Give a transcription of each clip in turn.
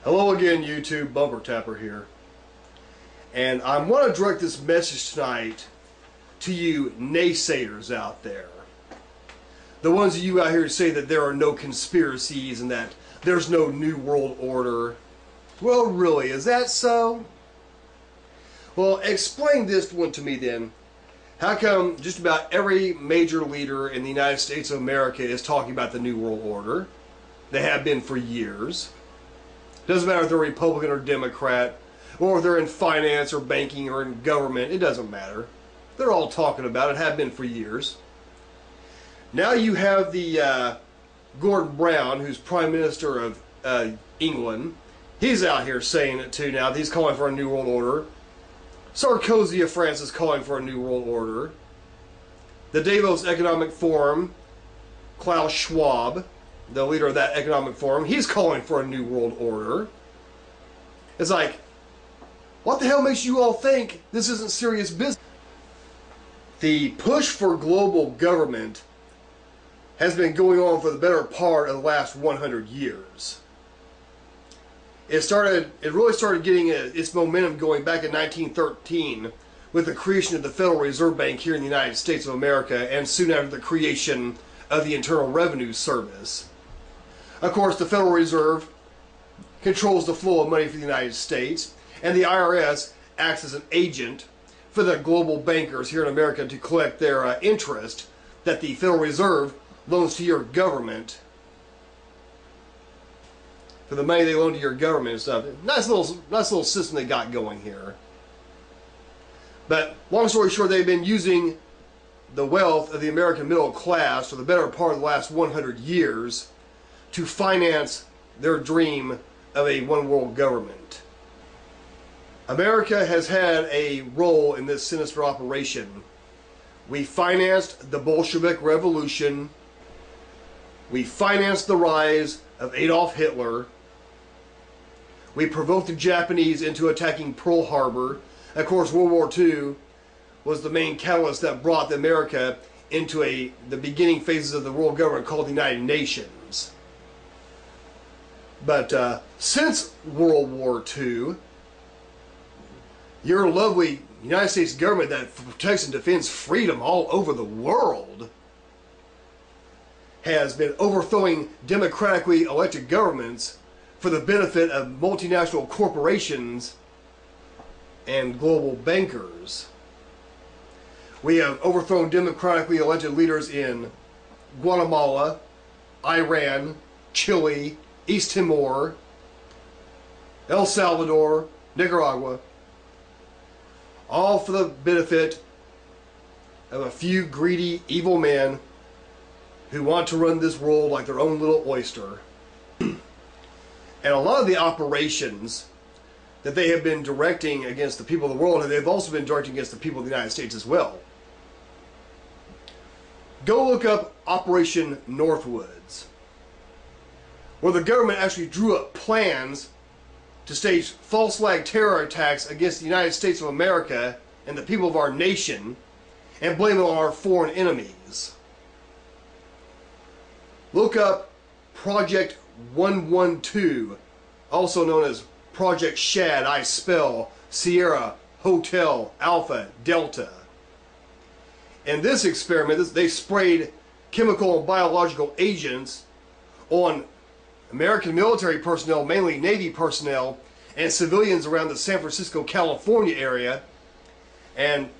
Hello again, YouTube. Bumper Tapper here. And I want to direct this message tonight to you naysayers out there. The ones of you out here who say that there are no conspiracies and that there's no New World Order. Well, really, is that so? Well, explain this one to me then. How come just about every major leader in the United States of America is talking about the New World Order? They have been for years. Doesn't matter if they're Republican or Democrat, or if they're in finance or banking or in government, it doesn't matter. They're all talking about it, have been for years. Now you have the Gordon Brown, who's Prime Minister of England. He's out here saying it too now. He's calling for a New World Order. Sarkozy of France is calling for a New World Order. The Davos Economic Forum, Klaus Schwab, the leader of that economic forum, he's calling for a New World Order. It's like, what the hell makes you all think this isn't serious business? The push for global government has been going on for the better part of the last 100 years. It really started getting its momentum going back in 1913 with the creation of the Federal Reserve Bank here in the United States of America, and soon after the creation of the Internal Revenue Service. Of course, the Federal Reserve controls the flow of money for the United States, and the IRS acts as an agent for the global bankers here in America to collect their interest that the Federal Reserve loans to your government. For the money they loan to your government and stuff. Nice little system they got going here. But long story short, they've been using the wealth of the American middle class for the better part of the last 100 years to finance their dream of a one world government. America has had a role in this sinister operation. We financed the Bolshevik Revolution. We financed the rise of Adolf Hitler. We provoked the Japanese into attacking Pearl Harbor. Of course, World War II was the main catalyst that brought America into the beginning phases of the world government called the United Nations. But since World War II, your lovely United States government that protects and defends freedom all over the world has been overthrowing democratically elected governments for the benefit of multinational corporations and global bankers. We have overthrown democratically elected leaders in Guatemala, Iran, Chile, East Timor, El Salvador, Nicaragua, all for the benefit of a few greedy, evil men who want to run this world like their own little oyster. And a lot of the operations that they have been directing against the people of the world, and they've also been directing against the people of the United States as well. Go look up Operation Northwoods, where the government actually drew up plans to stage false flag terror attacks against the United States of America and the people of our nation, and blame it on our foreign enemies. Look up Project 112, also known as Project Shad, I spell Sierra, Hotel, Alpha, Delta. In this experiment, they sprayed chemical and biological agents on American military personnel, mainly Navy personnel, and civilians around the San Francisco, California area. And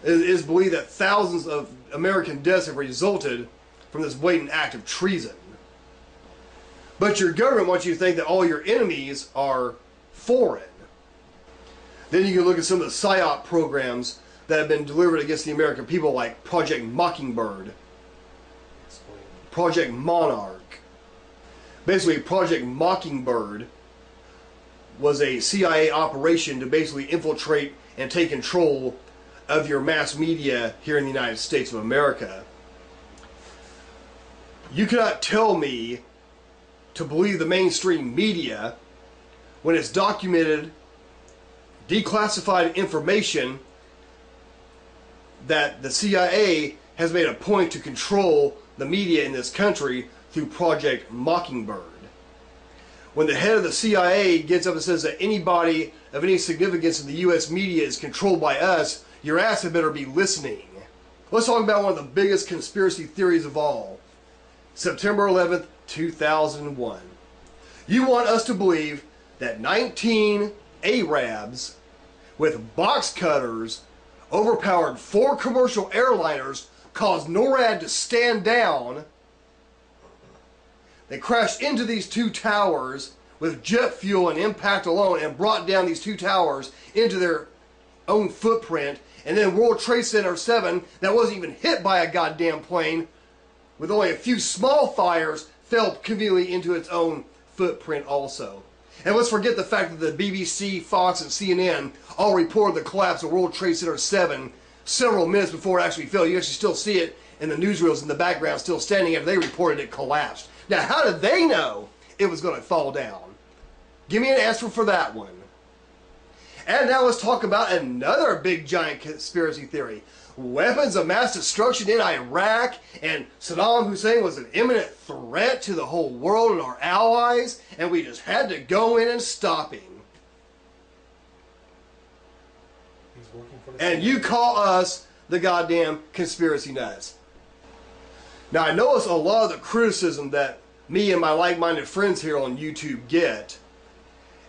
it is believed that thousands of American deaths have resulted from this blatant act of treason. But your government wants you to think that all your enemies are foreign. Then you can look at some of the PSYOP programs that have been delivered against the American people, like Project Mockingbird, Project Monarch. Basically, Project Mockingbird was a CIA operation to basically infiltrate and take control of your mass media here in the United States of America. You cannot tell me to believe the mainstream media when it's documented, declassified information that the CIA has made a point to control the media in this country through Project Mockingbird. when the head of the CIA gets up and says that anybody of any significance in the U.S. media is controlled by us, your ass had better be listening. Let's talk about one of the biggest conspiracy theories of all. September 11th, 2001. You want us to believe that 19 Arabs with box cutters overpowered 4 commercial airliners, caused NORAD to stand down. They crashed into these 2 towers with jet fuel and impact alone and brought down these 2 towers into their own footprint. And then World Trade Center 7, that wasn't even hit by a goddamn plane, with only a few small fires, fell conveniently into its own footprint also. And let's forget the fact that the BBC, Fox, and CNN all reported the collapse of World Trade Center 7 several minutes before it actually fell. You actually still see it in the newsreels in the background still standing after they reported it collapsed. Now, how did they know it was going to fall down? Give me an answer for that one. And now let's talk about another big giant conspiracy theory. Weapons of mass destruction in Iraq, and Saddam Hussein was an imminent threat to the whole world and our allies, and we just had to go in and stop him. He's working for the and you call us the goddamn conspiracy nuts. Now, I notice a lot of the criticism that me and my like-minded friends here on YouTube get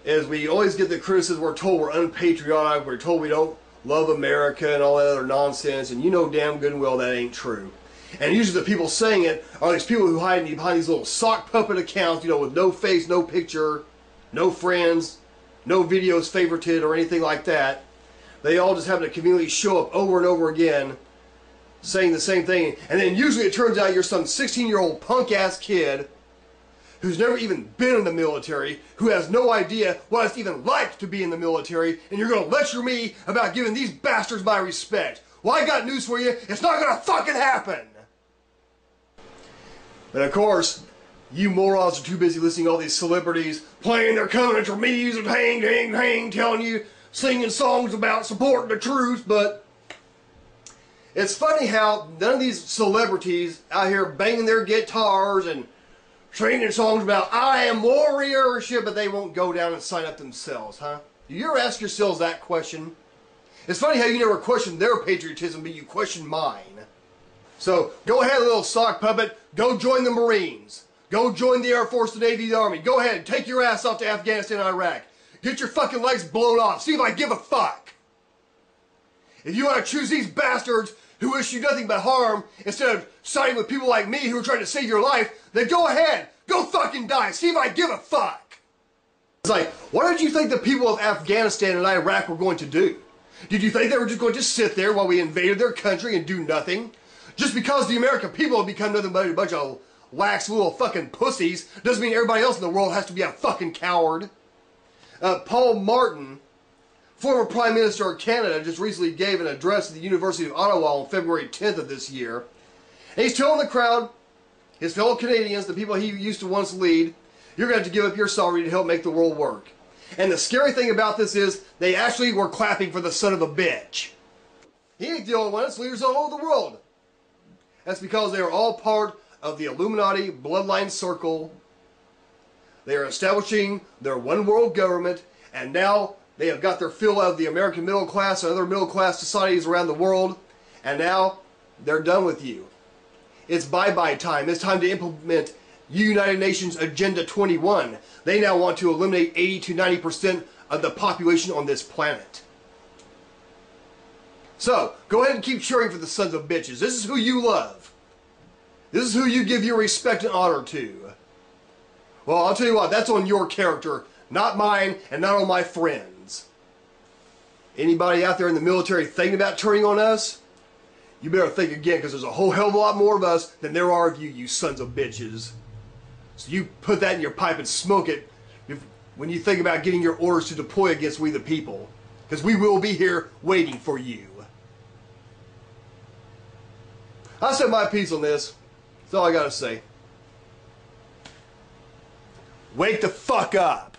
is we always get the criticism we're told we're unpatriotic, we're told we don't love America and all that other nonsense, and you know damn good and well that ain't true. And usually the people saying it are these people who hide behind these little sock puppet accounts, you know, with no face, no picture, no friends, no videos favorited or anything like that. They all just happen to conveniently show up over and over again saying the same thing. And then usually it turns out you're some 16-year-old punk-ass kid who's never even been in the military, who has no idea what it's even like to be in the military, and you're going to lecture me about giving these bastards my respect. Well, I got news for you. It's not going to fucking happen. But of course, you morons are too busy listening to all these celebrities playing their country music, hang, hang, hang, telling you, singing songs about supporting the troops, but it's funny how none of these celebrities out here banging their guitars and singing songs about I am warrior shit, but they won't go down and sign up themselves, huh? Do you ever ask yourselves that question? It's funny how you never question their patriotism, but you question mine. So, go ahead, little sock puppet. Go join the Marines. Go join the Air Force, the Navy, the Army. Go ahead, take your ass off to Afghanistan and Iraq. Get your fucking legs blown off. See if I give a fuck. If you want to choose these bastards who wish you nothing but harm, instead of siding with people like me who are trying to save your life, then go ahead. Go fucking die. See if I give a fuck. It's like, what did you think the people of Afghanistan and Iraq were going to do? Did you think they were just going to sit there while we invaded their country and do nothing? Just because the American people have become nothing but a bunch of lax little fucking pussies doesn't mean everybody else in the world has to be a fucking coward. Paul Martin, former Prime Minister of Canada, just recently gave an address at the University of Ottawa on February 10th of this year. And he's telling the crowd, his fellow Canadians, the people he used to once lead, you're going to have to give up your sovereignty to help make the world work. And the scary thing about this is, they actually were clapping for the son of a bitch. He ain't the only one, it's leaders all over the world. That's because they are all part of the Illuminati bloodline circle. They are establishing their one world government, and now they have got their fill of the American middle class and other middle class societies around the world, and now they're done with you. It's bye-bye time. It's time to implement United Nations Agenda 21. They now want to eliminate 80 to 90% of the population on this planet. So, go ahead and keep cheering for the sons of bitches. This is who you love. This is who you give your respect and honor to. Well, I'll tell you what, that's on your character, not mine, and not on my friends. Anybody out there in the military thinking about turning on us? You better think again, because there's a whole hell of a lot more of us than there are of you, you sons of bitches. So you put that in your pipe and smoke it when you think about getting your orders to deploy against we the people. Because we will be here waiting for you. I said my piece on this. That's all I gotta say. Wake the fuck up.